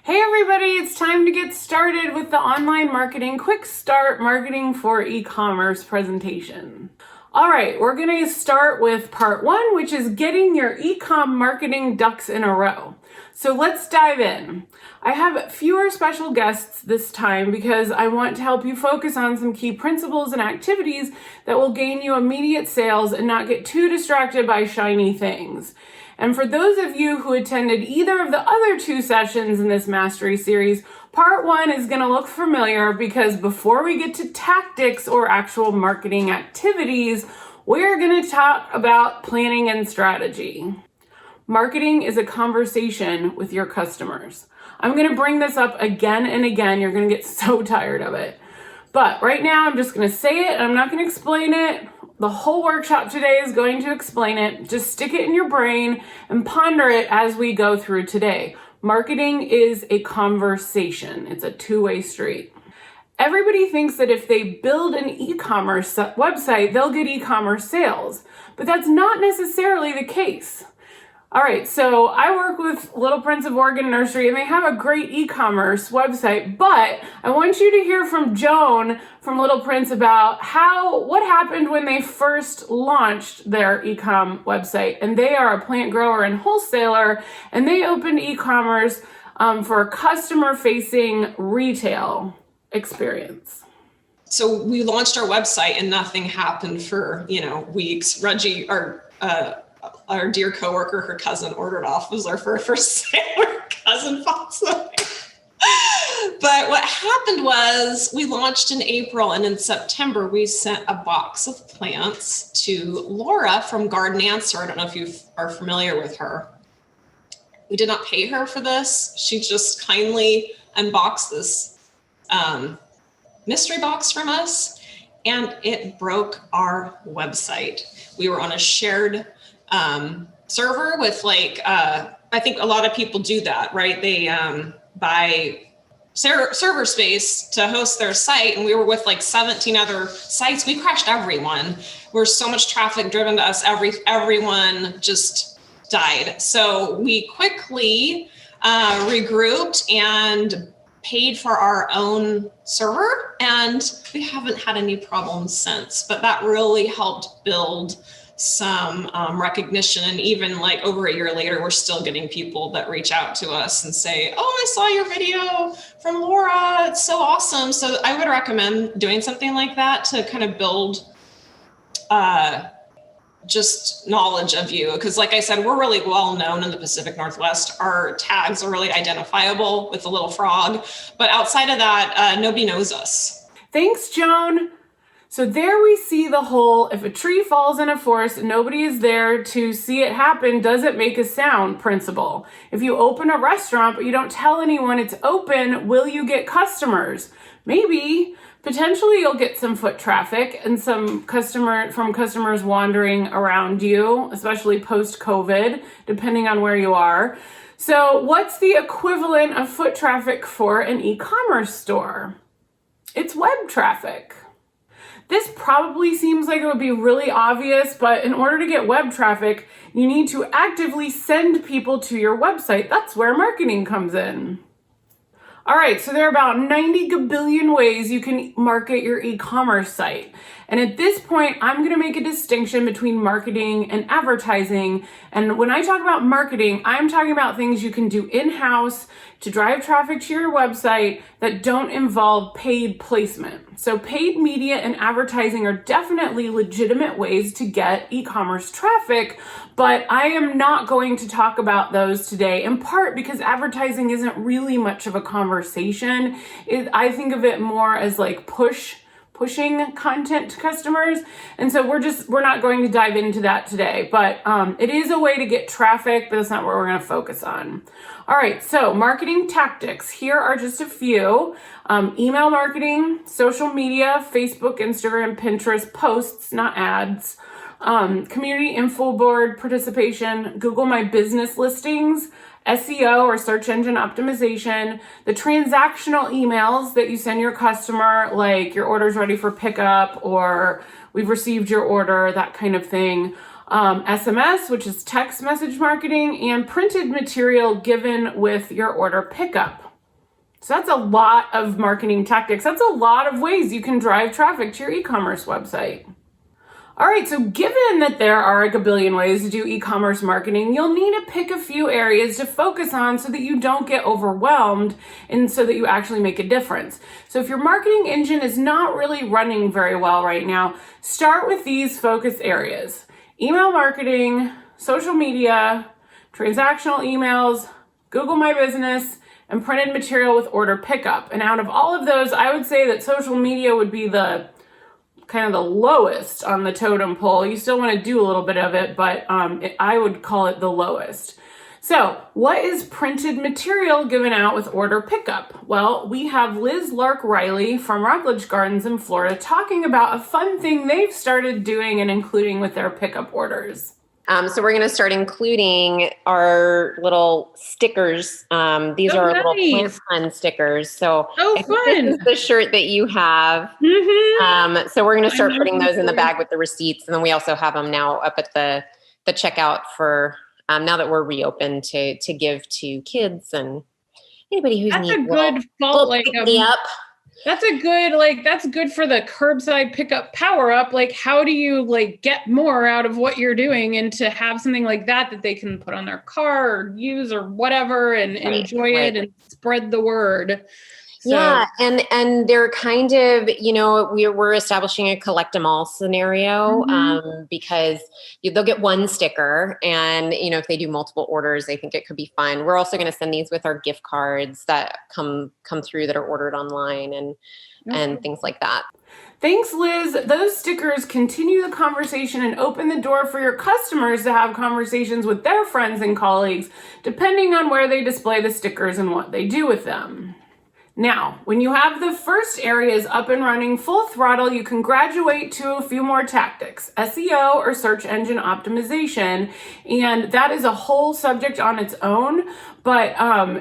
Hey everybody, it's time to get started with the online marketing quick start marketing for e-commerce presentation. All right, we're going to start with part one, which is getting your e-com marketing ducks in a row. So let's dive in. I have fewer special guests this time because I want to help you focus on some key principles and activities that will gain you immediate sales and not get too distracted by shiny things. And for those of you who attended either of the other two sessions in this mastery series, part one is going to look familiar because before we get to tactics or actual marketing activities, we're going to talk about planning and strategy. Marketing is a conversation with your customers. I'm going to bring this up again and again. You're going to get so tired of it. But right now, I'm just going to say it. I'm not going to explain it. The whole workshop today is going to explain it. Just stick it in your brain and ponder it as we go through today. Marketing is a conversation. It's a two-way street. Everybody thinks that if they build an e-commerce website, they'll get e-commerce sales, but that's not necessarily the case. All right, so I work with Little Prince of Oregon Nursery, and they have a great e-commerce website, but I want you to hear from Joan from Little Prince about what happened when they first launched their e-com website. And they are a plant grower and wholesaler, and they opened e-commerce for a customer-facing retail experience. So we launched our website and nothing happened for, weeks. Reggie, our dear coworker, her cousin ordered off. It was our first sale. Her cousin bought something. But what happened was we launched in April, and in September, we sent a box of plants to Laura from Garden Answer. I don't know if you are familiar with her. We did not pay her for this. She just kindly unboxed this mystery box from us, and it broke our website. We were on a shared server with I think a lot of people do that, right? They buy server space to host their site, and we were with 17 other sites. We crashed everyone. There's so much traffic driven to us. Everyone just died. So we quickly regrouped and paid for our own server, and we haven't had any problems since. But that really helped build some recognition, and even over a year later, we're still getting people that reach out to us and say, "Oh, I saw your video from Laura. It's so awesome." So I would recommend doing something like that to kind of build just knowledge of you, because like I said, we're really well known in the Pacific Northwest. Our tags are really identifiable with the little frog, but outside of that, nobody knows us. Thanks, Joan. So there we see the whole, if a tree falls in a forest and nobody is there to see it happen, does it make a sound principle. If you open a restaurant but you don't tell anyone it's open, will you get customers? Maybe. Potentially you'll get some foot traffic and some customers wandering around you, especially post-COVID, depending on where you are. So what's the equivalent of foot traffic for an e-commerce store? It's web traffic. This probably seems like it would be really obvious, but in order to get web traffic, you need to actively send people to your website. That's where marketing comes in. All right, so there are about 90 gabillion ways you can market your e-commerce site. And at this point, I'm going to make a distinction between marketing and advertising. And when I talk about marketing, I'm talking about things you can do in-house to drive traffic to your website that don't involve paid placement. So paid media and advertising are definitely legitimate ways to get e-commerce traffic, but I am not going to talk about those today, in part because advertising isn't really much of a conversation. I think of it more as pushing content to customers. And so we're not going to dive into that today, but it is a way to get traffic, but that's not what we're going to focus on. All right, so marketing tactics. Here are just a few. Email marketing, social media, Facebook, Instagram, Pinterest, posts, not ads, community info board participation, Google My Business listings, SEO or search engine optimization, the transactional emails that you send your customer, like your order's ready for pickup or we've received your order, that kind of thing. SMS, which is text message marketing, and printed material given with your order pickup. So that's a lot of marketing tactics. That's a lot of ways you can drive traffic to your e-commerce website. All right, so given that there are like a billion ways to do e-commerce marketing, you'll need to pick a few areas to focus on so that you don't get overwhelmed and so that you actually make a difference. So if your marketing engine is not really running very well right now, start with these focus areas: email marketing, social media, transactional emails, Google My Business, and printed material with order pickup. And out of all of those, I would say that social media would be the kind of the lowest on the totem pole. You still want to do a little bit of it, but I would call it the lowest. So what is printed material given out with order pickup? Well, we have Liz Lark-Riley from Rockledge Gardens in Florida talking about a fun thing they've started doing and including with their pickup orders. So we're going to start including our little stickers. These are our little plant fun stickers. So I think this is the shirt that you have. Mm-hmm. So we're going to start putting those in the bag with the receipts. And then we also have them now up at the checkout for now that we're reopened to give to kids and anybody who's needs a good fall pick me up. That's a good, that's good for the curbside pickup power up. Like, how do you get more out of what you're doing and to have something like that they can put on their car or use or whatever and enjoy it and spread the word. So. Yeah. And they're kind of, we're establishing a collect them all scenario because they'll get one sticker and, if they do multiple orders, I think it could be fun. We're also going to send these with our gift cards that come through that are ordered online and things like that. Thanks, Liz. Those stickers continue the conversation and open the door for your customers to have conversations with their friends and colleagues, depending on where they display the stickers and what they do with them. Now, when you have the first areas up and running full throttle, you can graduate to a few more tactics: SEO or search engine optimization. And that is a whole subject on its own, but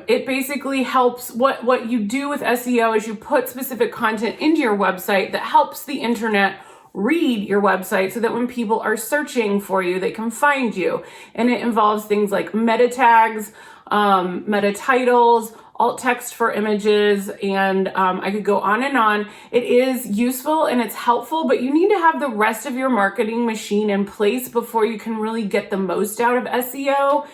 it basically helps. What you do with SEO is you put specific content into your website that helps the internet read your website so that when people are searching for you, they can find you. And it involves things like meta tags, meta titles, alt text for images, and I could go on and on. It is useful and it's helpful, but you need to have the rest of your marketing machine in place before you can really get the most out of SEO.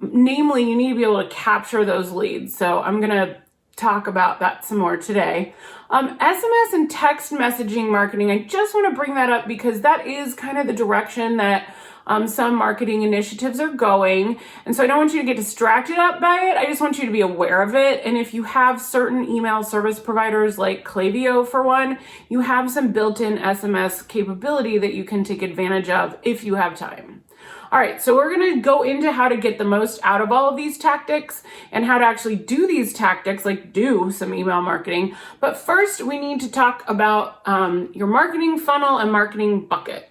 Namely, you need to be able to capture those leads. So I'm going to talk about that some more today. SMS and text messaging marketing, I just want to bring that up because that is kind of the direction that some marketing initiatives are going. And so I don't want you to get distracted up by it. I just want you to be aware of it. And if you have certain email service providers like Klaviyo for one, you have some built-in SMS capability that you can take advantage of if you have time. All right, so we're going to go into how to get the most out of all of these tactics and how to actually do these tactics, like do some email marketing. But first, we need to talk about your marketing funnel and marketing bucket.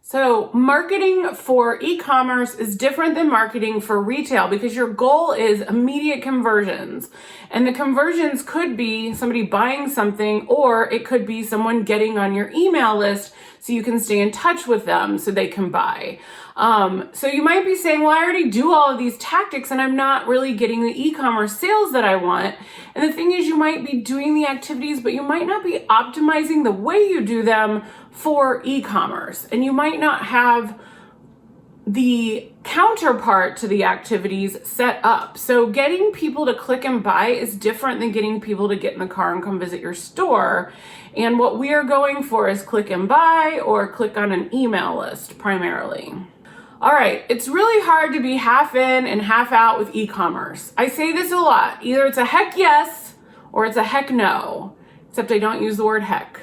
So marketing for e-commerce is different than marketing for retail because your goal is immediate conversions. And the conversions could be somebody buying something, or it could be someone getting on your email list so you can stay in touch with them so they can buy. So you might be saying, well, I already do all of these tactics and I'm not really getting the e-commerce sales that I want. And the thing is, you might be doing the activities, but you might not be optimizing the way you do them for e-commerce. And you might not have the counterpart to the activities set up. So getting people to click and buy is different than getting people to get in the car and come visit your store. And what we are going for is click and buy or click on an email list primarily. All right, it's really hard to be half in and half out with e-commerce. I say this a lot. Either it's a heck yes or it's a heck no, except I don't use the word heck.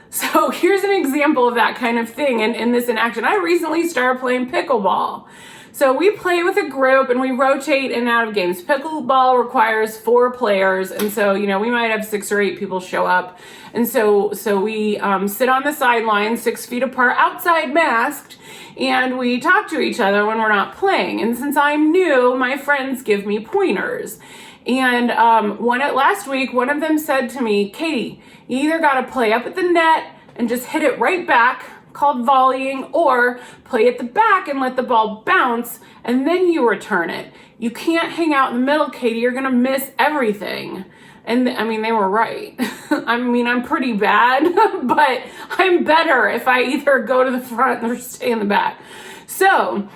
So here's an example of that kind of thing and this in action. I recently started playing pickleball. So we play with a group and we rotate in and out of games. Pickleball requires 4 players. And so, we might have 6 or 8 people show up. And so we sit on the sidelines 6 feet apart, outside masked, and we talk to each other when we're not playing. And since I'm new, my friends give me pointers. And last week, one of them said to me, Katie, you either got to play up at the net and just hit it right back, called volleying, or play at the back and let the ball bounce and then you return it. You can't hang out in the middle, Katie. You're going to miss everything. And I mean, they were right. I mean, I'm pretty bad, but I'm better if I either go to the front or stay in the back. So,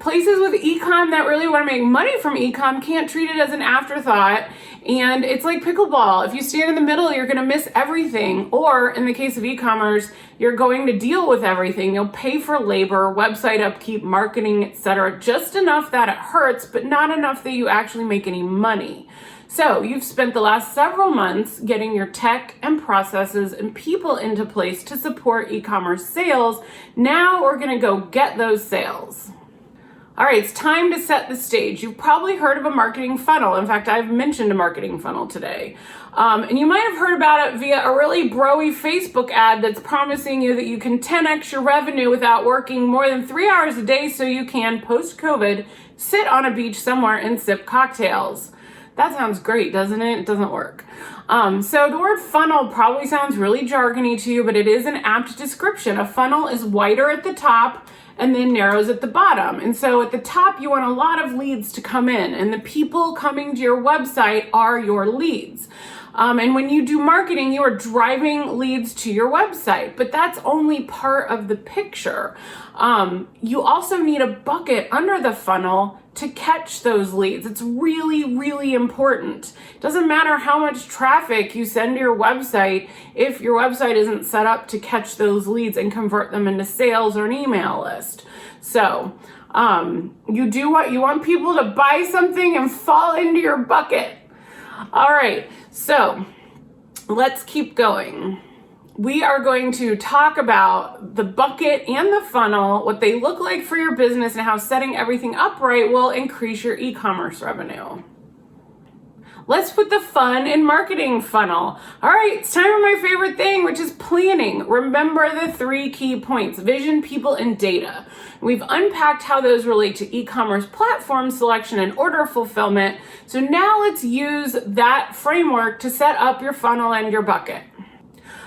places with e-com that really want to make money from e-com can't treat it as an afterthought. And it's like pickleball. If you stand in the middle, you're going to miss everything. Or in the case of e-commerce, you're going to deal with everything. You'll pay for labor, website upkeep, marketing, etc. Just enough that it hurts, but not enough that you actually make any money. So you've spent the last several months getting your tech and processes and people into place to support e-commerce sales. Now we're going to go get those sales. All right, it's time to set the stage. You've probably heard of a marketing funnel. In fact, I've mentioned a marketing funnel today. And you might have heard about it via a really broy Facebook ad that's promising you that you can 10x your revenue without working more than 3 hours a day so you can, post-COVID, sit on a beach somewhere and sip cocktails. That sounds great, doesn't it? It doesn't work. So the word funnel probably sounds really jargony to you, but it is an apt description. A funnel is wider at the top and then narrows at the bottom. And so at the top, you want a lot of leads to come in, and the people coming to your website are your leads. And when you do marketing, you are driving leads to your website, but that's only part of the picture. You also need a bucket under the funnel to catch those leads. It's really, really important. It doesn't matter how much traffic you send to your website if your website isn't set up to catch those leads and convert them into sales or an email list. So you do what you want people to buy something and fall into your bucket. All right, so let's keep going. We are going to talk about the bucket and the funnel, what they look like for your business, and how setting everything up right will increase your e-commerce revenue. Let's put the fun in marketing funnel. All right, it's time for my favorite thing, which is planning. Remember the 3 key points: vision, people, and data. We've unpacked how those relate to e-commerce platform selection and order fulfillment. So now let's use that framework to set up your funnel and your bucket.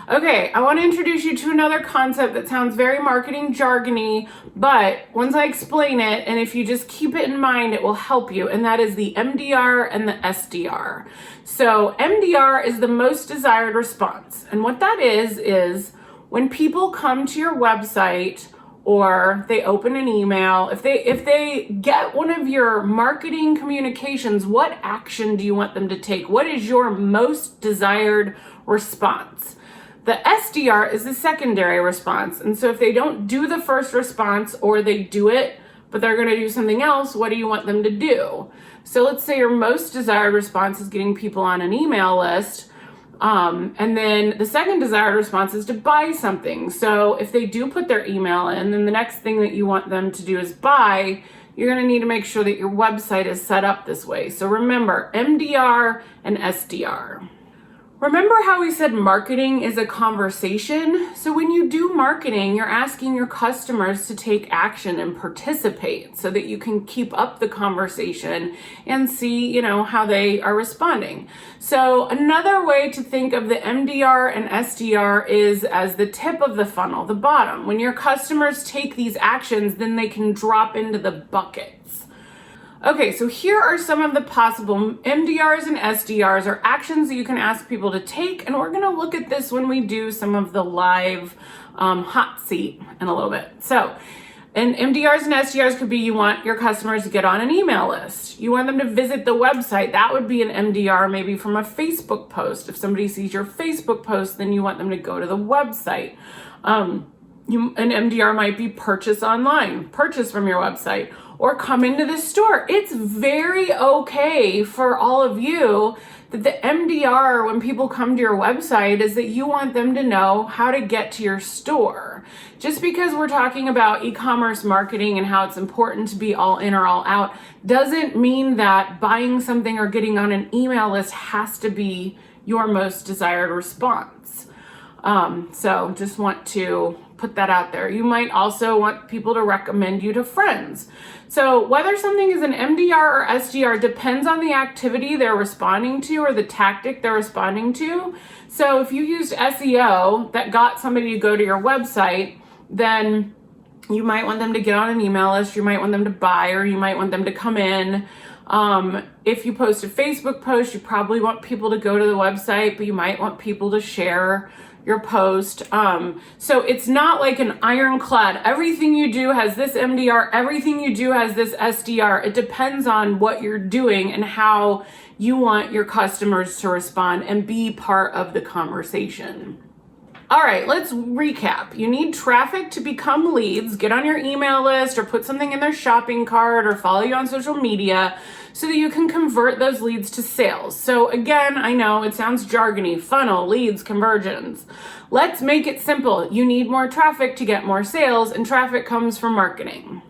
Okay, I want to introduce you to another concept that sounds very marketing jargony, but once I explain it, and if you just keep it in mind, it will help you, and that is the MDR and the SDR. So MDR is the most desired response, and what that is when people come to your website or they open an email, if they get one of your marketing communications, what action do you want them to take? What is your most desired response? The SDR is the secondary response. And so if they don't do the first response, or they do it, but they're going to do something else, what do you want them to do? So let's say your most desired response is getting people on an email list. And then the second desired response is to buy something. So if they do put their email in, then the next thing that you want them to do is buy. You're going to need to make sure that your website is set up this way. So remember, MDR and SDR. Remember how we said marketing is a conversation? So when you do marketing, you're asking your customers to take action and participate so that you can keep up the conversation and see, how they are responding. So another way to think of the MDR and SDR is as the tip of the funnel, the bottom. When your customers take these actions, then they can drop into the buckets. Okay, so here are some of the possible MDRs and SDRs, or actions that you can ask people to take, and we're going to look at this when we do some of the live hot seat in a little bit. So, and MDRs and SDRs could be, you want your customers to get on an email list. You want them to visit the website. That would be an MDR, maybe from a Facebook post. If somebody sees your Facebook post, then you want them to go to the website. An MDR might be purchase online, purchase from your website, or come into the store. It's very okay for all of you that the MDR, when people come to your website, is that you want them to know how to get to your store. Just because we're talking about e-commerce marketing and how it's important to be all in or all out doesn't mean that buying something or getting on an email list has to be your most desired response. So just want to put that out there. You might also want people to recommend you to friends. So whether something is an MDR or SDR depends on the activity they're responding to or the tactic they're responding to. So if you used SEO that got somebody to go to your website, then you might want them to get on an email list, you might want them to buy, or you might want them to come in. If you post a Facebook post, you probably want people to go to the website, but you might want people to share your post. So it's not like an ironclad, everything you do has this MDR, everything you do has this SDR. It depends on what you're doing and how you want your customers to respond and be part of the conversation. All right, let's recap. You need traffic to become leads, get on your email list or put something in their shopping cart or follow you on social media so that you can convert those leads to sales. So again, I know it sounds jargony, funnel, leads, conversions. Let's make it simple. You need more traffic to get more sales, and traffic comes from marketing.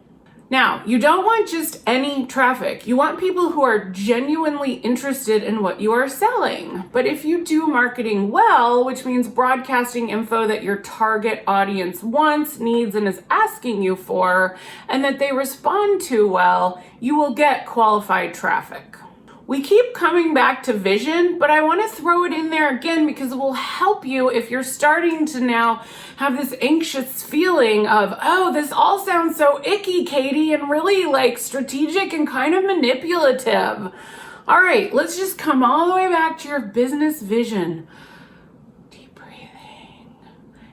Now, you don't want just any traffic. You want people who are genuinely interested in what you are selling. But if you do marketing well, which means broadcasting info that your target audience wants, needs, and is asking you for, and that they respond to well, you will get qualified traffic. We keep coming back to vision, but I want to throw it in there again because it will help you if you're starting to now have this anxious feeling of, oh, this all sounds so icky, Katie, and really like strategic and kind of manipulative. All right, let's just come all the way back to your business vision. Deep breathing.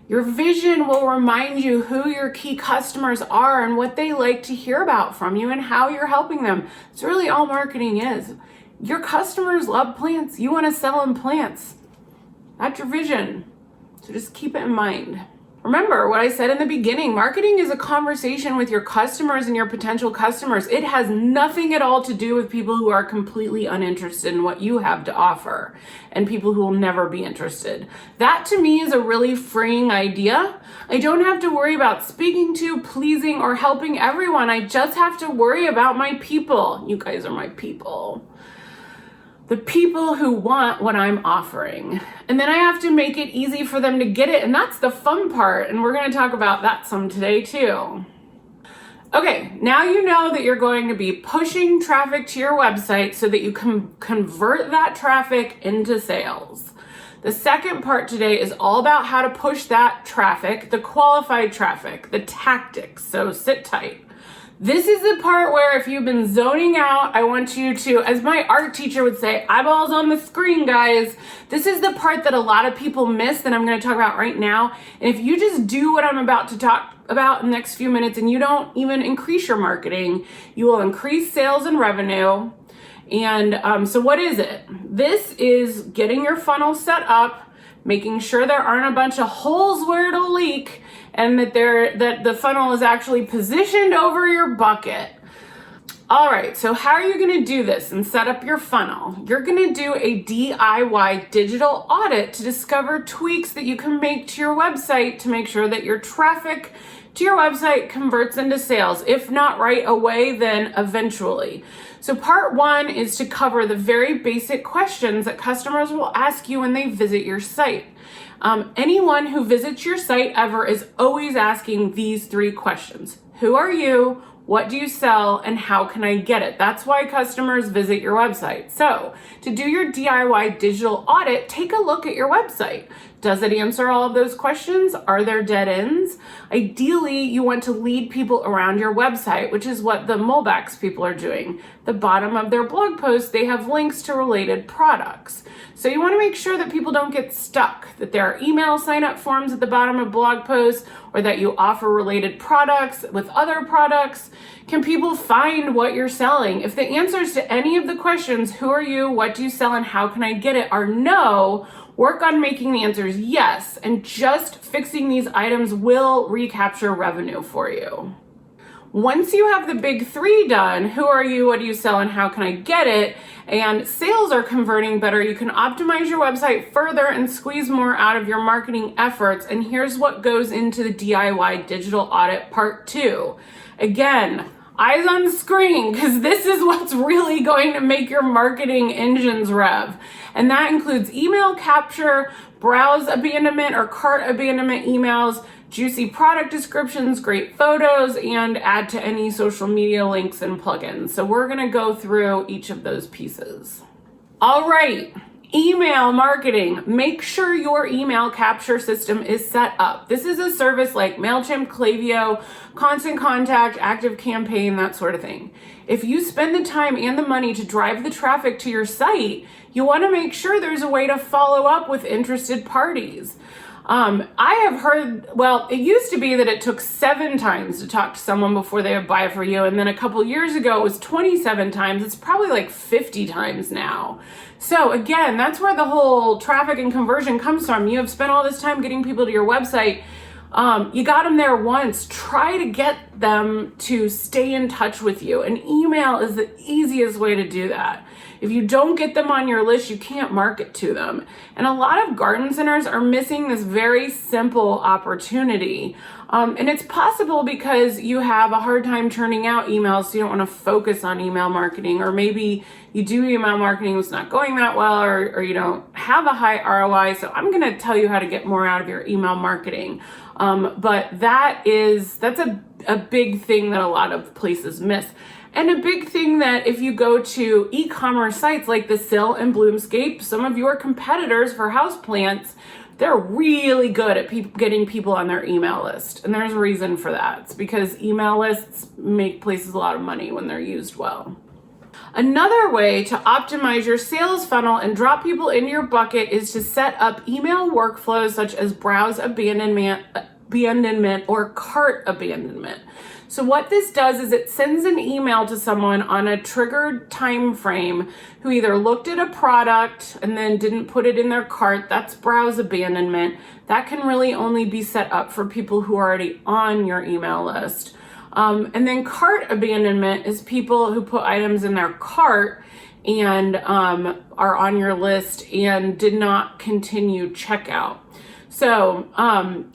Your vision will remind you who your key customers are and what they like to hear about from you and how you're helping them. It's really all marketing is. Your customers love plants. You want to sell them plants. That's your vision. So just keep it in mind. Remember what I said in the beginning, marketing is a conversation with your customers and your potential customers. It has nothing at all to do with people who are completely uninterested in what you have to offer and people who will never be interested. That to me is a really freeing idea. I don't have to worry about speaking to, pleasing, or helping everyone. I just have to worry about my people. You guys are my people. The people who want what I'm offering. And then I have to make it easy for them to get it. And that's the fun part. And we're going to talk about that some today too. Okay, now you know that you're going to be pushing traffic to your website so that you can convert that traffic into sales. The second part today is all about how to push that traffic, the qualified traffic, the tactics. So sit tight. This is the part where if you've been zoning out, I want you to, as my art teacher would say, eyeballs on the screen, guys. This is the part that a lot of people miss that I'm going to talk about right now. And if you just do what I'm about to talk about in the next few minutes and you don't even increase your marketing, you will increase sales and revenue. And so what is it? This is getting your funnel set up, making sure there aren't a bunch of holes where it'll leak, and that the funnel is actually positioned over your bucket. All right, so how are you gonna do this and set up your funnel? You're gonna do a DIY digital audit to discover tweaks that you can make to your website to make sure that your traffic to your website converts into sales. If not right away, then eventually. So part one is to cover the very basic questions that customers will ask you when they visit your site. Anyone who visits your site ever is always asking these three questions. Who are you? What do you sell? And how can I get it? That's why customers visit your website. So to do your DIY digital audit, take a look at your website. Does it answer all of those questions? Are there dead ends? Ideally, you want to lead people around your website, which is what the Molbach's people are doing. The bottom of their blog post, they have links to related products. So you want to make sure that people don't get stuck, that there are email sign-up forms at the bottom of blog posts, or that you offer related products with other products. Can people find what you're selling? If the answers to any of the questions, who are you, what do you sell, and how can I get it, are no, work on making the answers yes, and just fixing these items will recapture revenue for you. Once you have the big three done, who are you, what do you sell, and how can I get it, and sales are converting better, you can optimize your website further and squeeze more out of your marketing efforts. And here's what goes into the DIY digital audit part 2. Again, eyes on the screen, because this is what's really going to make your marketing engines rev. And that includes email capture, browse abandonment or cart abandonment emails, juicy product descriptions, great photos, and add to any social media links and plugins. So we're gonna go through each of those pieces. All right, Email marketing. Make sure your email capture system is set up. This is a service like MailChimp, Klaviyo, Constant Contact, Active Campaign, that sort of thing. If you spend the time and the money to drive the traffic to your site, you want to make sure there's a way to follow up with interested parties. I have heard, well, it used to be that it took 7 times to talk to someone before they would buy for you. And then a couple years ago, it was 27 times. It's probably like 50 times now. So again, that's where the whole traffic and conversion comes from. You have spent all this time getting people to your website. You got them there once. Try to get them to stay in touch with you. And email is the easiest way to do that. If you don't get them on your list, you can't market to them. And a lot of garden centers are missing this very simple opportunity. And it's possible because you have a hard time churning out emails, so you don't want to focus on email marketing, or maybe you do email marketing, it's not going that well, or you don't have a high ROI. So I'm going to tell you how to get more out of your email marketing. But that's a big thing that a lot of places miss. And a big thing that if you go to e-commerce sites like The Sill and Bloomscape, some of your competitors for houseplants, they're really good at getting people on their email list. And there's a reason for that. It's because email lists make places a lot of money when they're used well. Another way to optimize your sales funnel and drop people into your bucket is to set up email workflows such as browse abandonment or cart abandonment. So what this does is it sends an email to someone on a triggered time frame who either looked at a product and then didn't put it in their cart. That's browse abandonment. That can really only be set up for people who are already on your email list. And then cart abandonment is people who put items in their cart and are on your list and did not continue checkout. So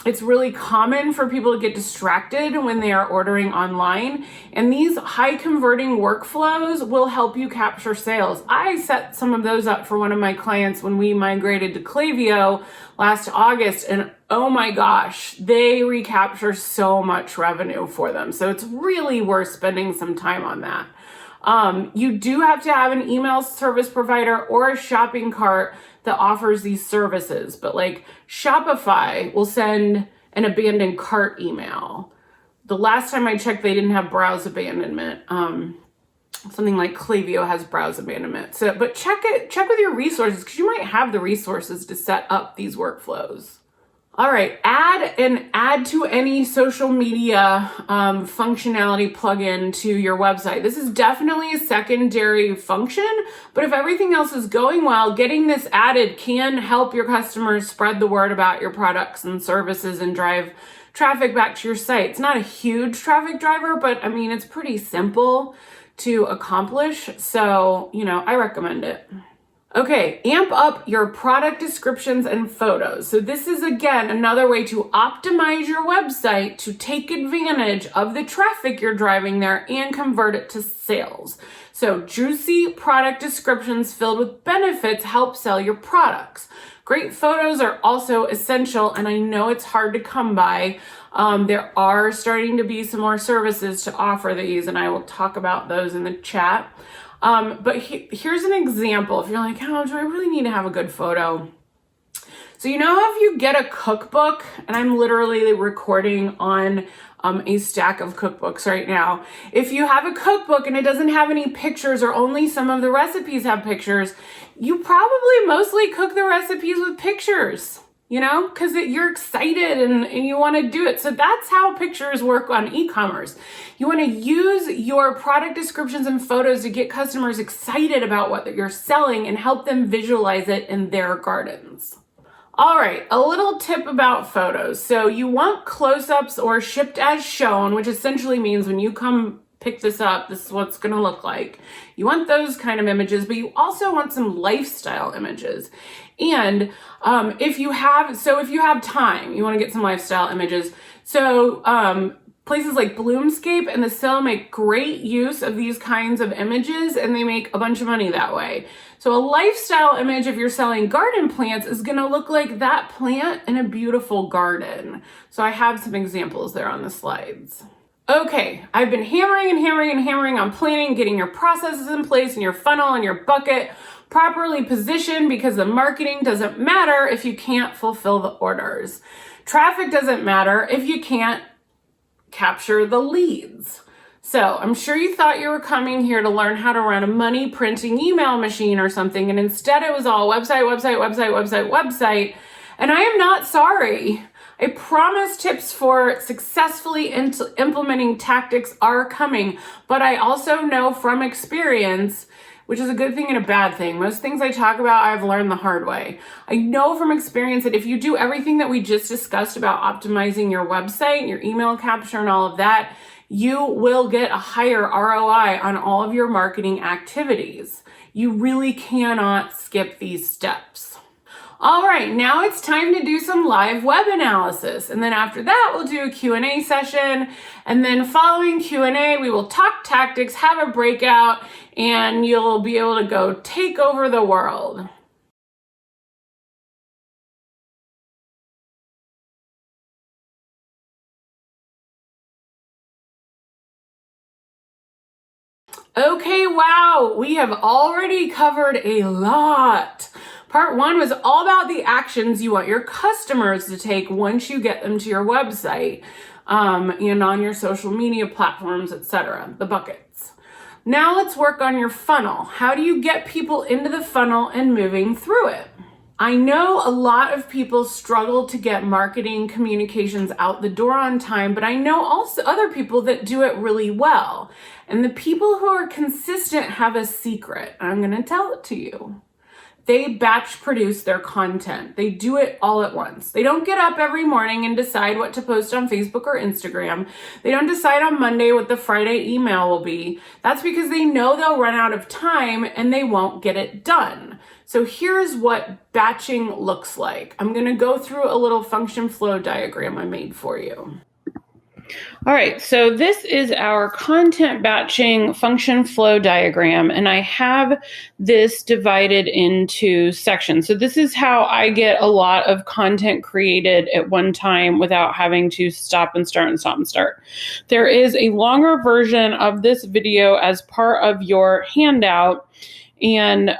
it's really common for people to get distracted when they are ordering online. And these high converting workflows will help you capture sales. I set some of those up for one of my clients when we migrated to Klaviyo last August. And oh my gosh, they recapture so much revenue for them. So it's really worth spending some time on that. You do have to have an email service provider or a shopping cart that offers these services, but like Shopify will send an abandoned cart email. The last time I checked, they didn't have browse abandonment. Something like Klaviyo has browse abandonment. So, but check with your resources because you might have the resources to set up these workflows. All right, add to any social media functionality plugin to your website. This is definitely a secondary function, but if everything else is going well, getting this added can help your customers spread the word about your products and services and drive traffic back to your site. It's not a huge traffic driver, but I mean, it's pretty simple to accomplish. So, I recommend it. Okay, amp up your product descriptions and photos. So this is, again, another way to optimize your website to take advantage of the traffic you're driving there and convert it to sales. So juicy product descriptions filled with benefits help sell your products. Great photos are also essential, and I know it's hard to come by. There are starting to be some more services to offer these, and I will talk about those in the chat. But here's an example. If you're like, oh, do I really need to have a good photo? So if you get a cookbook, and I'm literally recording on a stack of cookbooks right now. If you have a cookbook and it doesn't have any pictures or only some of the recipes have pictures, you probably mostly cook the recipes with pictures. Because you're excited and you want to do it. So that's how pictures work on e-commerce. You want to use your product descriptions and photos to get customers excited about what you're selling and help them visualize it in their gardens. All right, a little tip about photos. So you want close-ups or shipped as shown, which essentially means when you come pick this up, this is what it's going to look like. You want those kind of images, but you also want some lifestyle images. And if you have time, you want to get some lifestyle images. So places like Bloomscape and The Sill make great use of these kinds of images, and they make a bunch of money that way. So a lifestyle image, if you're selling garden plants, is going to look like that plant in a beautiful garden. So I have some examples there on the slides. Okay, I've been hammering on planning, getting your processes in place and your funnel and your bucket. Properly positioned, because the marketing doesn't matter if you can't fulfill the orders. Traffic doesn't matter if you can't capture the leads. So I'm sure you thought you were coming here to learn how to run a money printing email machine or something, and instead it was all website. And I am not sorry. I promise tips for successfully implementing tactics are coming, but I also know from experience, which is a good thing and a bad thing. Most things I talk about, I've learned the hard way. I know from experience that if you do everything that we just discussed about optimizing your website, your email capture, and all of that, you will get a higher ROI on all of your marketing activities. You really cannot skip these steps. All right, now it's time to do some live web analysis. And then after that, we'll do a Q&A session. And then following Q&A, we will talk tactics, have a breakout, and you'll be able to go take over the world. Okay, wow, we have already covered a lot. Part 1 was all about the actions you want your customers to take once you get them to your website and on your social media platforms, etc., the buckets. Now let's work on your funnel. How do you get people into the funnel and moving through it? I know a lot of people struggle to get marketing communications out the door on time, but I know also other people that do it really well. And the people who are consistent have a secret. I'm going to tell it to you. They batch produce their content. They do it all at once. They don't get up every morning and decide what to post on Facebook or Instagram. They don't decide on Monday what the Friday email will be. That's because they know they'll run out of time and they won't get it done. So here's what batching looks like. I'm going to go through a little function flow diagram I made for you. All right, so this is our content batching function flow diagram, and I have this divided into sections. So this is how I get a lot of content created at one time without having to stop and start and stop and start. There is a longer version of this video as part of your handout, and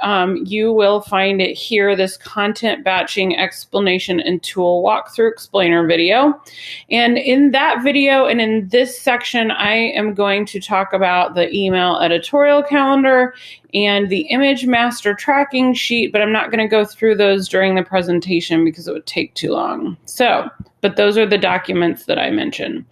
you will find it here, this content batching explanation and tool walkthrough explainer video. And in that video and in this section, I am going to talk about the email editorial calendar and the image master tracking sheet, but I'm not going to go through those during the presentation because it would take too long. But those are the documents that I mentioned.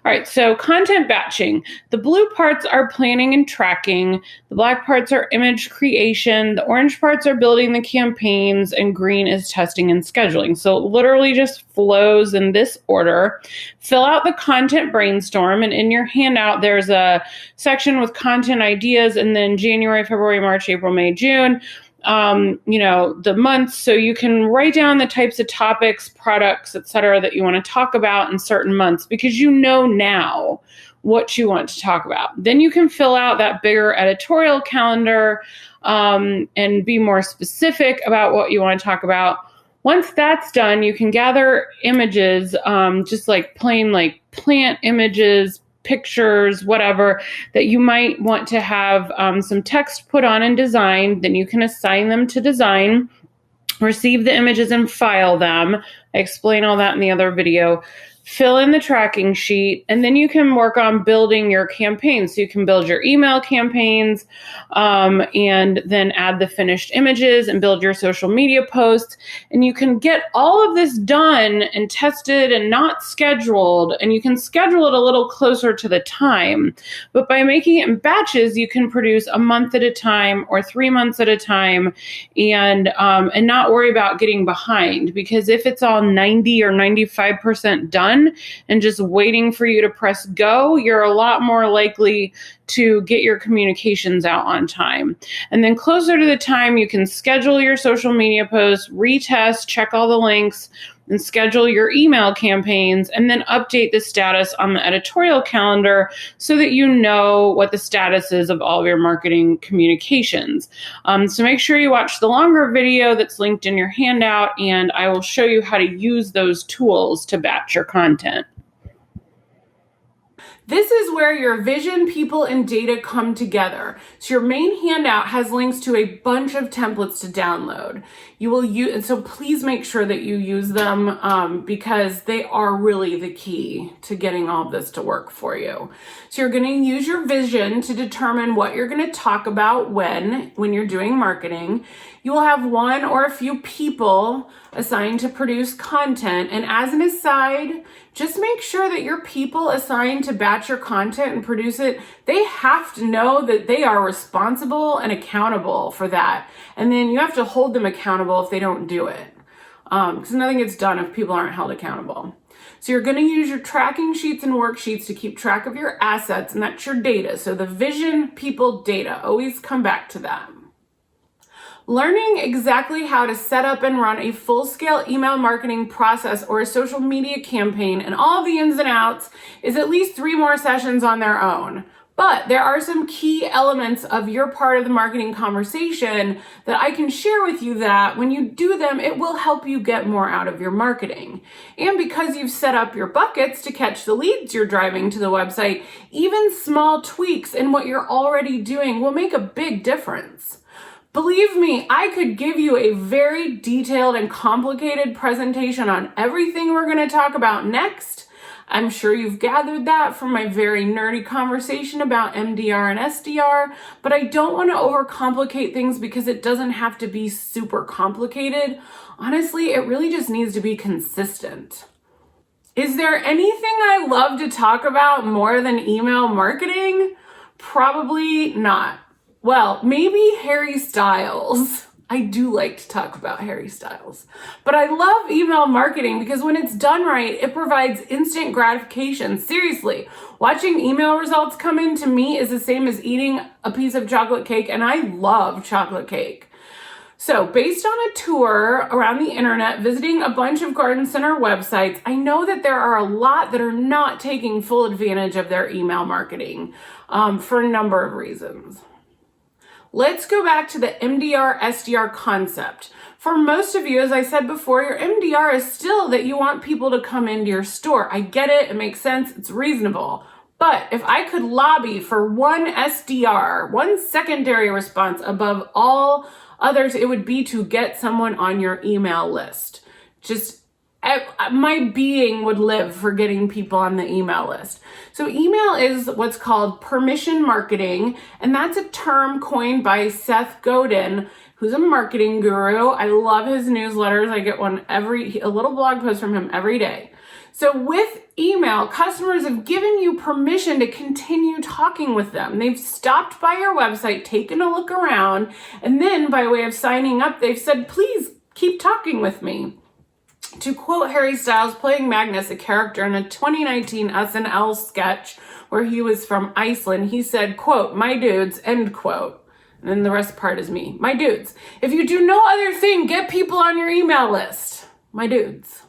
All right, so content batching. The blue parts are planning and tracking. The black parts are image creation. The orange parts are building the campaigns, and green is testing and scheduling. So it literally just flows in this order. Fill out the content brainstorm, and in your handout, there's a section with content ideas, and then January, February, March, April, May, June. The months, so you can write down the types of topics, products, etc., that you want to talk about in certain months because you know now what you want to talk about. Then you can fill out that bigger editorial calendar and be more specific about what you want to talk about. Once that's done, you can gather images, just like plain like plant images, pictures, whatever, that you might want to have some text put on and designed. Then you can assign them to design, receive the images and file them. I explain all that in the other video. Fill in the tracking sheet, and then you can work on building your campaigns. So you can build your email campaigns and then add the finished images and build your social media posts. And you can get all of this done and tested and not scheduled. And you can schedule it a little closer to the time. But by making it in batches, you can produce a month at a time or 3 months at a time and not worry about getting behind. Because if it's all 90 or 95% done, and just waiting for you to press go, you're a lot more likely to get your communications out on time. And then closer to the time, you can schedule your social media posts, retest, check all the links, and schedule your email campaigns, and then update the status on the editorial calendar so that you know what the status is of all of your marketing communications. So make sure you watch the longer video that's linked in your handout, and I will show you how to use those tools to batch your content. This is where your vision, people, and data come together. So your main handout has links to a bunch of templates to download. You will use, and so please make sure that you use them because they are really the key to getting all of this to work for you. So you're going to use your vision to determine what you're going to talk about when you're doing marketing. You will have one or a few people assigned to produce content. And as an aside, just make sure that your people assigned to batch your content and produce it, they have to know that they are responsible and accountable for that. And then you have to hold them accountable if they don't do it. Because nothing gets done if people aren't held accountable. So you're going to use your tracking sheets and worksheets to keep track of your assets, and that's your data. So the vision, people, data, always come back to that. Learning exactly how to set up and run a full-scale email marketing process or a social media campaign and all the ins and outs is at least 3 more sessions on their own. But there are some key elements of your part of the marketing conversation that I can share with you that when you do them, it will help you get more out of your marketing. And because you've set up your buckets to catch the leads you're driving to the website, even small tweaks in what you're already doing will make a big difference. Believe me, I could give you a very detailed and complicated presentation on everything we're going to talk about next. I'm sure you've gathered that from my very nerdy conversation about MDR and SDR, but I don't want to overcomplicate things because it doesn't have to be super complicated. Honestly, it really just needs to be consistent. Is there anything I love to talk about more than email marketing? Probably not. Well, maybe Harry Styles. I do like to talk about Harry Styles. But I love email marketing because when it's done right, it provides instant gratification. Seriously, watching email results come in to me is the same as eating a piece of chocolate cake, and I love chocolate cake. So based on a tour around the internet, visiting a bunch of garden center websites, I know that there are a lot that are not taking full advantage of their email marketing for a number of reasons. Let's go back to the MDR SDR concept. For most of you, as I said before, your MDR is still that you want people to come into your store. I get it. It makes sense. It's reasonable. But if I could lobby for one SDR, one secondary response above all others, it would be to get someone on your email list. My being would live for getting people on the email list. So email is what's called permission marketing, and that's a term coined by Seth Godin, who's a marketing guru. I love his newsletters. I get a little blog post from him every day. So with email, customers have given you permission to continue talking with them. They've stopped by your website, taken a look around, and then by way of signing up, they've said, please keep talking with me. To quote Harry Styles playing Magnus, a character in a 2019 SNL sketch where he was from Iceland, he said, quote, "My dudes," end quote. And then the rest part is me. My dudes. If you do no other thing, get people on your email list. My dudes.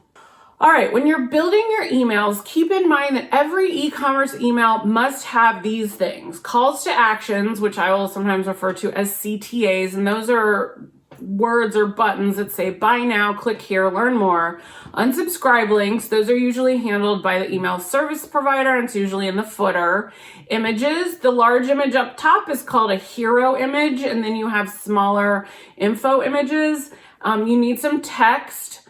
All right, when you're building your emails, keep in mind that every e-commerce email must have these things. Calls to actions, which I will sometimes refer to as CTAs, and those are words or buttons that say buy now, click here, learn more. Unsubscribe links, those are usually handled by the email service provider, and it's usually in the footer. Images, the large image up top is called a hero image, and then you have smaller info images. You need some text.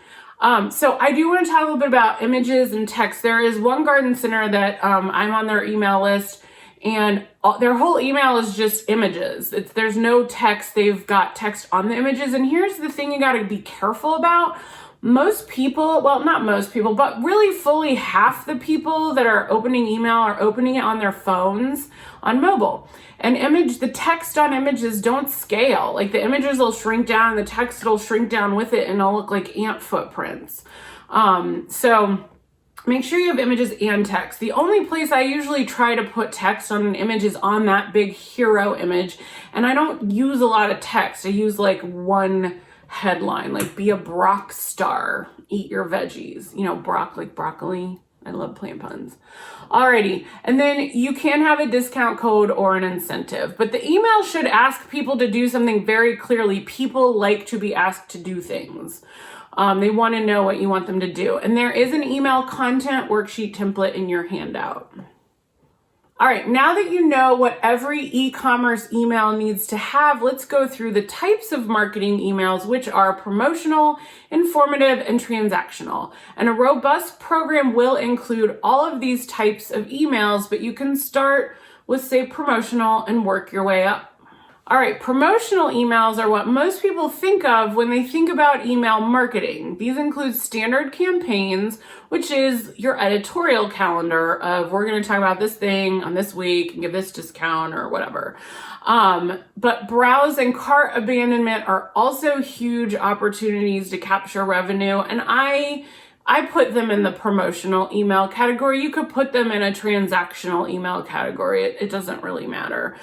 So I do want to talk a little bit about images and text. There is one garden center that I'm on their email list, and their whole email is just images. There's no text. They've got text on the images. And here's the thing you got to be careful about. Most people, well, not most people, but really fully half the people that are opening email are opening it on their phones on mobile. And the text on images don't scale. Like the images will shrink down and the text will shrink down with it and it'll look like ant footprints. So make sure you have images and text. The only place I usually try to put text on an image is on that big hero image. And I don't use a lot of text. I use like one headline, like be a Brock star, eat your veggies. You know, like broccoli. I love plant puns. Alrighty, and then you can have a discount code or an incentive, but the email should ask people to do something very clearly. People like to be asked to do things. They want to know what you want them to do. And there is an email content worksheet template in your handout. All right, now that you know what every e-commerce email needs to have, let's go through the types of marketing emails, which are promotional, informative, and transactional. And a robust program will include all of these types of emails, but you can start with, say, promotional and work your way up. All right, promotional emails are what most people think of when they think about email marketing. These include standard campaigns, which is your editorial calendar of we're going to talk about this thing on this week and give this discount or whatever. But browse and cart abandonment are also huge opportunities to capture revenue, and I put them in the promotional email category. You could put them in a transactional email category. It doesn't really matter.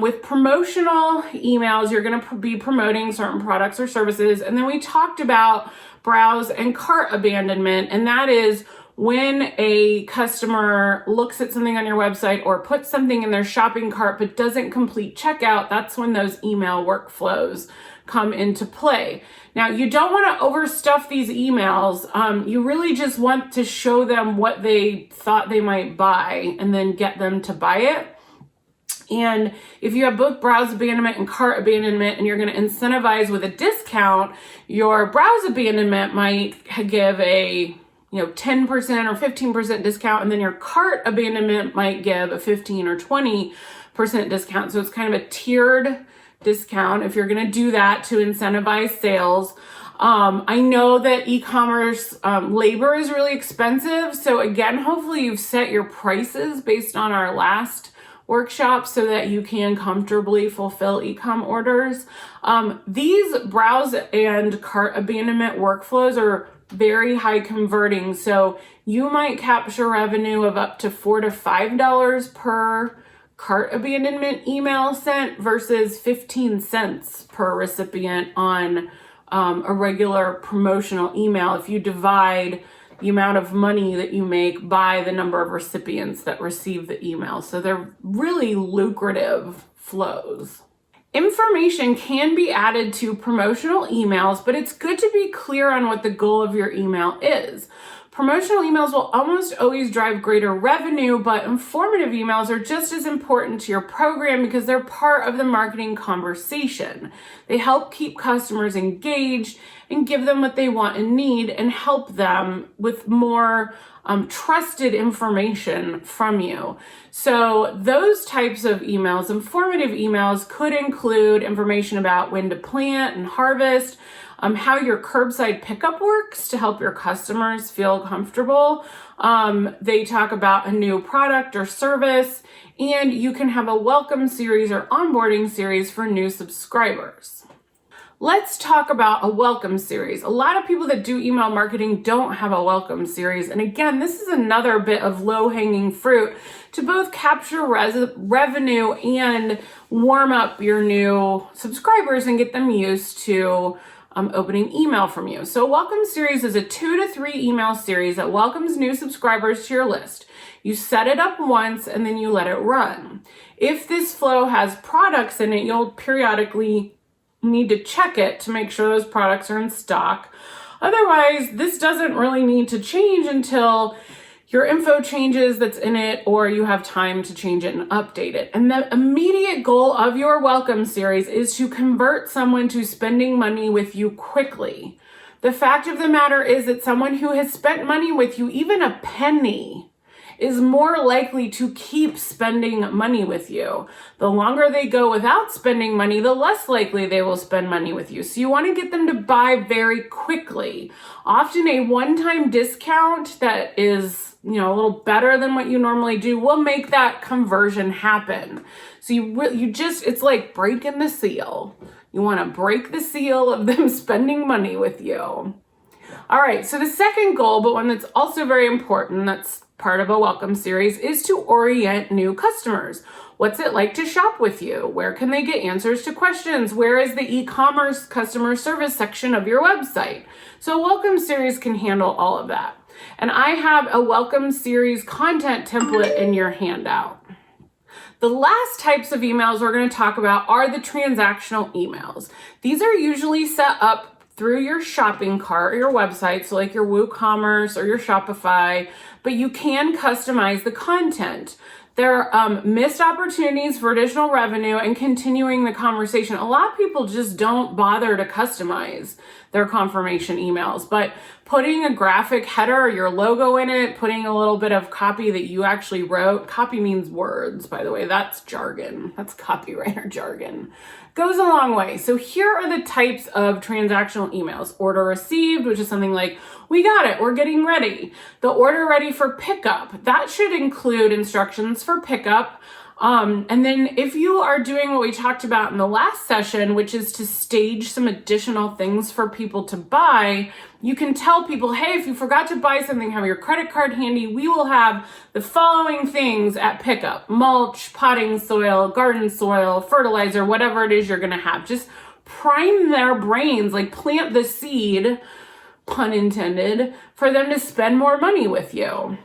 With promotional emails, you're going to be promoting certain products or services. And then we talked about browse and cart abandonment. And that is when a customer looks at something on your website or puts something in their shopping cart but doesn't complete checkout. That's when those email workflows come into play. Now, you don't want to overstuff these emails. You really just want to show them what they thought they might buy and then get them to buy it. And if you have both browse abandonment and cart abandonment and you're going to incentivize with a discount, your browse abandonment might give a 10% or 15% discount, and then your cart abandonment might give a 15 or 20% discount. So it's kind of a tiered discount if you're going to do that to incentivize sales. I know that e-commerce labor is really expensive. So again, hopefully you've set your prices based on our last workshop so that you can comfortably fulfill e-com orders. These browse and cart abandonment workflows are very high converting. So you might capture revenue of up to $4 to $5 per cart abandonment email sent versus 15 cents per recipient on a regular promotional email if you divide the amount of money that you make by the number of recipients that receive the email. So they're really lucrative flows. Information can be added to promotional emails, but it's good to be clear on what the goal of your email is. Promotional emails will almost always drive greater revenue, but informative emails are just as important to your program because they're part of the marketing conversation. They help keep customers engaged and give them what they want and need and help them with more trusted information from you. So those types of emails, informative emails, could include information about when to plant and harvest, how your curbside pickup works to help your customers feel comfortable. They talk about a new product or service, and you can have a welcome series or onboarding series for new subscribers. Let's talk about a welcome series. A lot of people that do email marketing don't have a welcome series. And again, this is another bit of low-hanging fruit to both capture revenue and warm up your new subscribers and get them used to opening email from you. So a welcome series is a 2 to 3 email series that welcomes new subscribers to your list. You set it up once and then you let it run. If this flow has products in it, you'll periodically need to check it to make sure those products are in stock. Otherwise, this doesn't really need to change until your info changes that's in it or you have time to change it and update it. And the immediate goal of your welcome series is to convert someone to spending money with you quickly. The fact of the matter is that someone who has spent money with you, even a penny, is more likely to keep spending money with you. The longer they go without spending money, the less likely they will spend money with you. So you want to get them to buy very quickly. Often a one-time discount that is, a little better than what you normally do will make that conversion happen. So it's like breaking the seal. You want to break the seal of them spending money with you. All right, so the second goal, but one that's also very important, that's part of a welcome series, is to orient new customers. What's it like to shop with you? Where can they get answers to questions? Where is the e-commerce customer service section of your website? So a welcome series can handle all of that. And I have a welcome series content template in your handout. The last types of emails we're going to talk about are the transactional emails. These are usually set up through your shopping cart or your website, so like your WooCommerce or your Shopify, but you can customize the content. There are missed opportunities for additional revenue and continuing the conversation. A lot of people just don't bother to customize their confirmation emails, but putting a graphic header or your logo in it, putting a little bit of copy that you actually wrote. Copy means words, by the way. That's jargon. That's copywriter jargon. Goes a long way. So here are the types of transactional emails. Order received, which is something like, we got it, we're getting ready. The order ready for pickup, that should include instructions for pickup. And then if you are doing what we talked about in the last session, which is to stage some additional things for people to buy, you can tell people, hey, if you forgot to buy something, have your credit card handy, we will have the following things at pickup: mulch, potting soil, garden soil, fertilizer, whatever it is you're gonna have. Just prime their brains, like plant the seed, pun intended, for them to spend more money with you.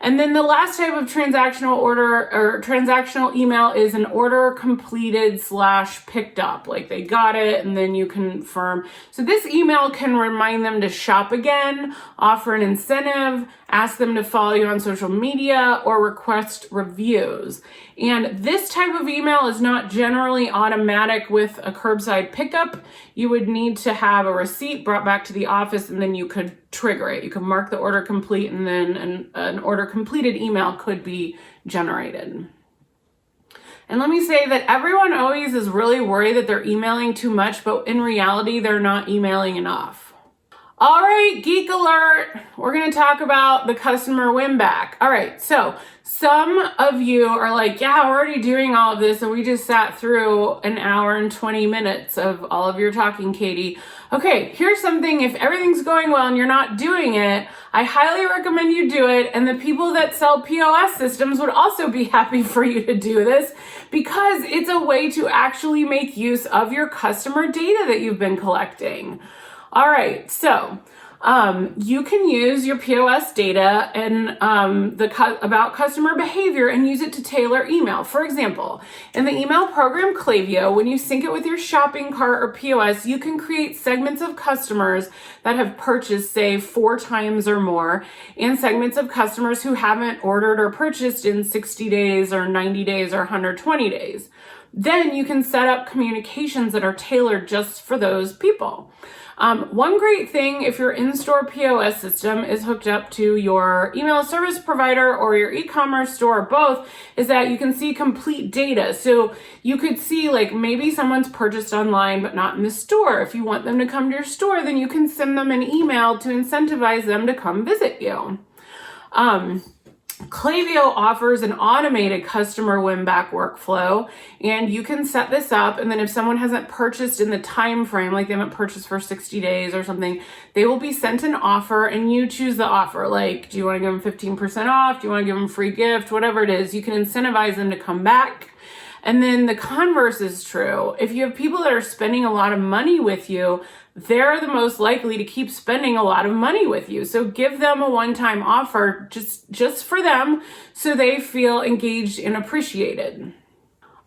And then the last type of transactional order or transactional email is an order completed / picked up. Like they got it and then you confirm. So this email can remind them to shop again, offer an incentive, ask them to follow you on social media, or request reviews. And this type of email is not generally automatic with a curbside pickup. You would need to have a receipt brought back to the office and then you could trigger it. You could mark the order complete and then an order completed email could be generated. And let me say that everyone always is really worried that they're emailing too much, but in reality, they're not emailing enough. All right, geek alert. We're going to talk about the customer win back. All right, so some of you are like, yeah, we're already doing all of this and we just sat through an hour and 20 minutes of all of your talking, Katie. Okay, here's something. If everything's going well and you're not doing it, I highly recommend you do it. And the people that sell POS systems would also be happy for you to do this because it's a way to actually make use of your customer data that you've been collecting. All right, so you can use your POS data and about customer behavior and use it to tailor email. For example, in the email program Klaviyo, when you sync it with your shopping cart or POS, you can create segments of customers that have purchased, say, 4 times or more, and segments of customers who haven't ordered or purchased in 60 days or 90 days or 120 days. Then you can set up communications that are tailored just for those people. One great thing if your in-store POS system is hooked up to your email service provider or your e-commerce store or both is that you can see complete data. So you could see like maybe someone's purchased online but not in the store. If you want them to come to your store, then you can send them an email to incentivize them to come visit you. Klaviyo offers an automated customer win-back workflow, and you can set this up, and then if someone hasn't purchased in the time frame, like they haven't purchased for 60 days or something, they will be sent an offer, and you choose the offer. Like, do you want to give them 15% off? Do you want to give them a free gift? Whatever it is, you can incentivize them to come back. And then the converse is true. If you have people that are spending a lot of money with you, they're the most likely to keep spending a lot of money with you. So give them a one-time offer just for them so they feel engaged and appreciated.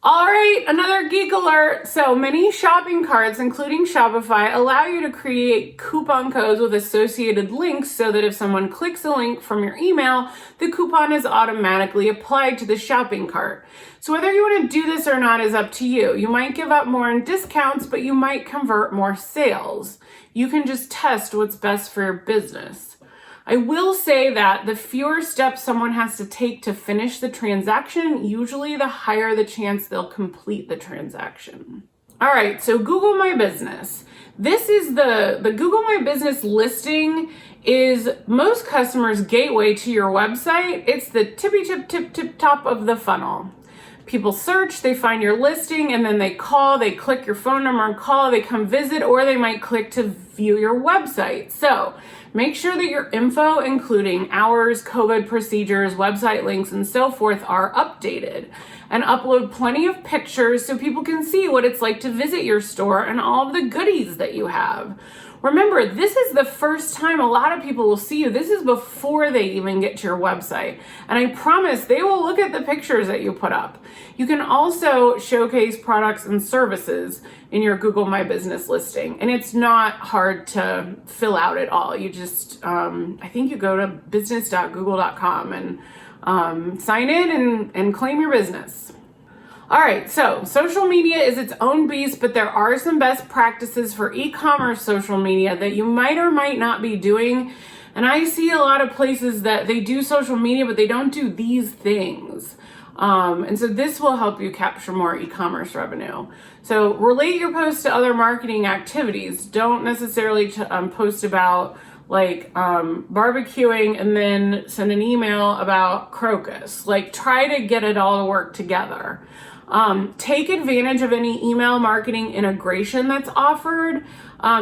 All right, another geek alert. So many shopping carts, including Shopify, allow you to create coupon codes with associated links so that if someone clicks a link from your email, the coupon is automatically applied to the shopping cart. So whether you want to do this or not is up to you. You might give up more in discounts, but you might convert more sales. You can just test what's best for your business. I will say that the fewer steps someone has to take to finish the transaction, usually the higher the chance they'll complete the transaction. All right, so Google My Business. This is the Google My Business listing is most customers' gateway to your website. It's the tip top of the funnel. People search, they find your listing, and then they call, they click your phone number and call, they come visit, or they might click to view your website. So make sure that your info, including hours, COVID procedures, website links, and so forth, are updated. And upload plenty of pictures so people can see what it's like to visit your store and all of the goodies that you have. Remember, this is the first time a lot of people will see you. This is before they even get to your website. And I promise they will look at the pictures that you put up. You can also showcase products and services in your Google My Business listing. And it's not hard hard to fill out at all. You just, I think you go to business.google.com and sign in and claim your business. All right, so social media is its own beast, but there are some best practices for e-commerce social media that you might or might not be doing. And I see a lot of places that they do social media, but they don't do these things. And so this will help you capture more e-commerce revenue. So relate your posts to other marketing activities. Don't necessarily post about like barbecuing and then send an email about crocus. Like try to get it all to work together. Take advantage of any email marketing integration that's offered.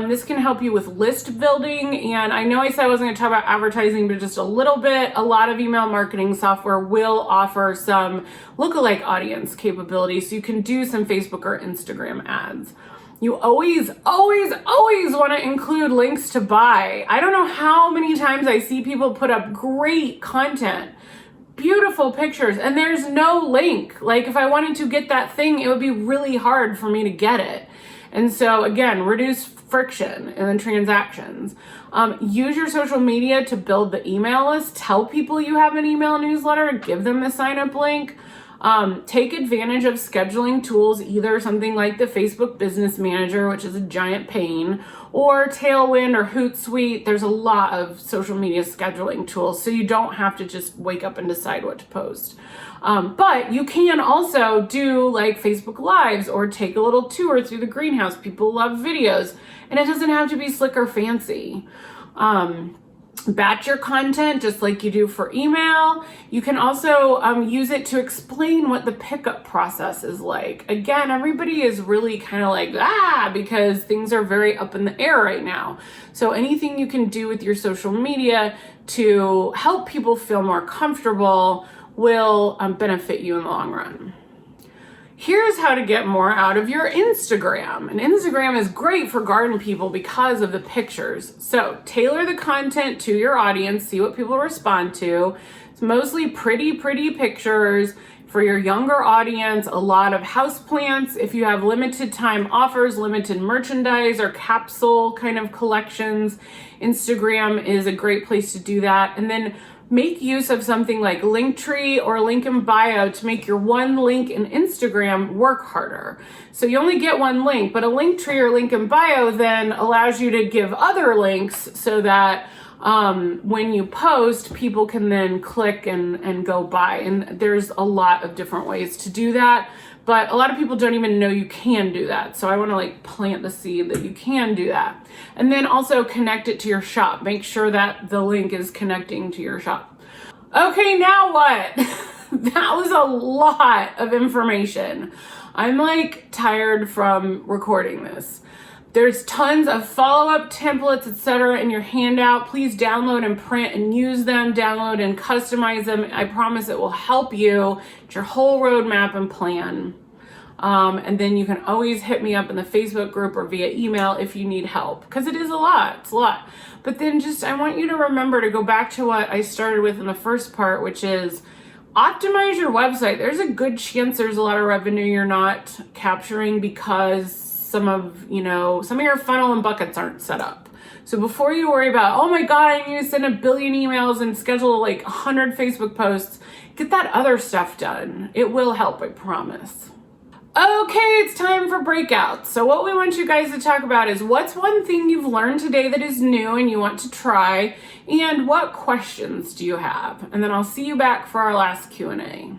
This can help you with list building. And I know I said I wasn't going to talk about advertising, but just a little bit. A lot of email marketing software will offer some lookalike audience capabilities, so you can do some Facebook or Instagram ads. You always want to include links to buy. I don't know how many times I see people put up great content, beautiful pictures, and there's no link. Like if I wanted to get that thing, it would be really hard for me to get it. And so again, reduce friction and then transactions. Use your social media to build the email list. Tell people you have an email newsletter, give them the sign up link. Take advantage of scheduling tools, either something like the Facebook Business Manager, which is a giant pain, or Tailwind or Hootsuite. There's a lot of social media scheduling tools, so you don't have to just wake up and decide what to post. But you can also do like Facebook Lives or take a little tour through the greenhouse. People love videos, and it doesn't have to be slick or fancy. Batch your content just like you do for email. You can also use it to explain what the pickup process is like. Again, everybody is really kind of like, because things are very up in the air right now. So anything you can do with your social media to help people feel more comfortable will benefit you in the long run. Here's how to get more out of your Instagram. And Instagram is great for garden people because of the pictures. So tailor the content to your audience, see what people respond to. It's mostly pretty pictures. For your younger audience, a lot of houseplants. If you have limited time offers, limited merchandise, or capsule kind of collections, Instagram is a great place to do that. And then make use of something like Linktree or link in bio to make your one link in Instagram work harder. So you only get one link, but a Linktree or link in bio then allows you to give other links so that when you post, people can then click and go buy. And there's a lot of different ways to do that, but a lot of people don't even know you can do that. So I want to like plant the seed that you can do that. And then also connect it to your shop. Make sure that the link is connecting to your shop. Okay, now what? That was a lot of information. I'm like tired from recording this. There's tons of follow-up templates, etc. in your handout. Please download and print and use them, download and customize them. I promise it will help you with your whole roadmap and plan. And then you can always hit me up in the Facebook group or via email if you need help, because it is a lot, it's a lot. But then just, I want you to remember to go back to what I started with in the first part, which is optimize your website. There's a good chance there's a lot of revenue you're not capturing because some of your funnel and buckets aren't set up. So before you worry about, oh my God, I need to send 1 billion emails and schedule like 100 Facebook posts, get that other stuff done. It will help, I promise. Okay, it's time for breakouts. So what we want you guys to talk about is what's one thing you've learned today that is new and you want to try, and what questions do you have? And then I'll see you back for our last Q&A.